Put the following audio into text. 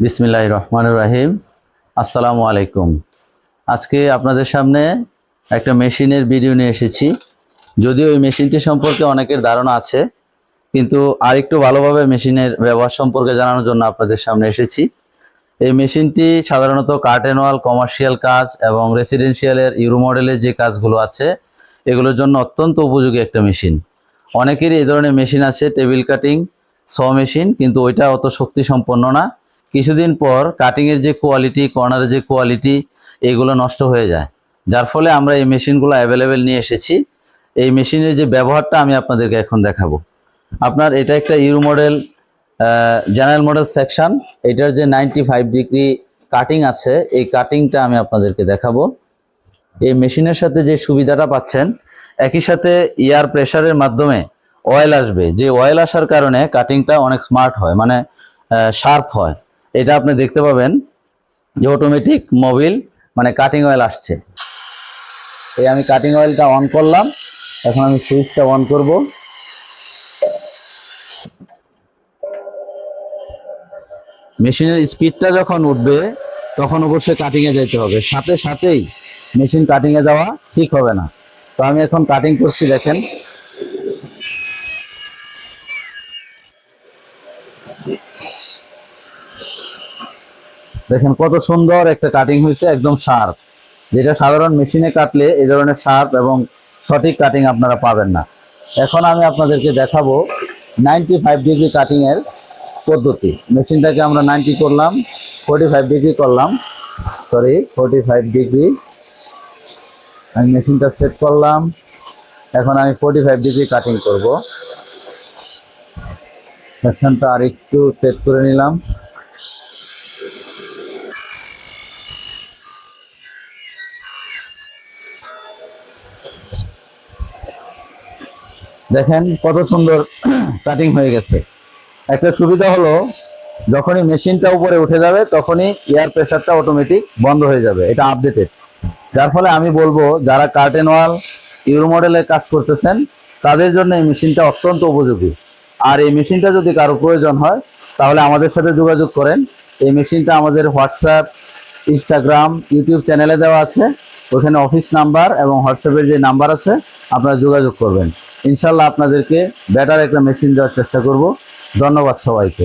বিসমিল্লাহির রহমানির রহিম। আসসালামু আলাইকুম। আজকে আপনাদের সামনে একটা মেশিনের ভিডিও নিয়ে এসেছি। যদিও এই মেশিনটি সম্পর্কে অনেকের ধারণা আছে, কিন্তু আরেকটু ভালোভাবে মেশিনের ব্যবহার সম্পর্কে জানানোর জন্য আপনাদের সামনে এসেছি। এই মেশিনটি সাধারণত কার্টেন ওয়াল, কমার্শিয়াল কাজ এবং রেসিডেন্সিয়ালের ইউরো মডেলের যে কাজগুলো আছে এগুলোর জন্য অত্যন্ত উপযোগী একটা মেশিন। অনেকেরই এই ধরনের মেশিন আছে, টেবিল কাটিং, স মেশিন, কিন্তু ওইটা অত শক্তি সম্পন্ন না। কিছুদিন পর কাটিংয়ের যে কোয়ালিটি, কর্নারের যে কোয়ালিটি, এগুলো নষ্ট হয়ে যায়। যার ফলে আমরা এই মেশিনগুলো অ্যাভেলেবেল নিয়ে এসেছি। এই মেশিনের যে ব্যবহারটা আমি আপনাদেরকে এখন দেখাবো। আপনার এটা একটা euro model, general model section. এটার যে 95 ডিগ্রি কাটিং আছে, এই কাটিংটা আমি আপনাদেরকে দেখাবো। এই মেশিনের সাথে যে সুবিধাটা পাচ্ছেন, একই সাথে এয়ার প্রেসারের মাধ্যমে অয়েল আসবে। যে অয়েল আসার কারণে কাটিংটা অনেক স্মার্ট হয়, মানে শার্প হয়। এটা আপনি দেখতে পাবেন যে অটোমেটিক মোবিল, মানে কাটিং অয়েল আসছে। এই আমি কাটিং অয়েলটা অন করলাম। এখন আমি সুইচটা অন করব। মেশিনের স্পিডটা যখন উঠবে তখন অবশ্যই কাটিংয়ে যেতে হবে, সাথে সাথেই মেশিন কাটিংয়ে যাওয়া ঠিক হবে না। তো আমি এখন কাটিং করছি, দেখেন। দেখেন কত সুন্দর একটা কাটিং হয়েছে, একদম শার্প। যেটা সাধারণ মেশিনে কাটলে এই ধরনের শার্প এবং সঠিক কাটিং আপনারা পাবেন না। এখন আমি আপনাদেরকে দেখাবো 95 ডিগ্রি কাটিং এর পদ্ধতি। মেশিনটাকে আমরা 90 করলাম, 45 ডিগ্রি করলাম, 45 ডিগ্রি। আমি মেশিনটা সেট করলাম। এখন আমি 45 ডিগ্রি কাটিং করব। সেকশনটা আর একটু সেট করে নিলাম। দেখেন কত সুন্দর কাটিং হয়ে গেছে। একটা সুবিধা হলো, যখনই মেশিনটা উপরে উঠে যাবে তখনই এয়ার প্রেসারটা অটোমেটিক বন্ধ হয়ে যাবে। এটা আপডেটেড। যার ফলে আমি বলবো, যারা কার্টেন ওয়াল, ইউরো মডেলের কাজ করতেছেন তাদের জন্য এই মেশিনটা অত্যন্ত উপযোগী। আর এই মেশিনটা যদি কারো প্রয়োজন হয় তাহলে আমাদের সাথে যোগাযোগ করেন। এই মেশিনটা আমাদের হোয়াটসঅ্যাপ, ইনস্টাগ্রাম, ইউটিউব চ্যানেলে দেওয়া আছে। ওখানে অফিস নাম্বার এবং হোয়াটসঅ্যাপের যে নাম্বার আছে, আপনারা যোগাযোগ করবেন। ইনশাল্লাহ আপনাদেরকে বেটার একটা মেশিন দেওয়ার চেষ্টা করব। ধন্যবাদ সবাইকে।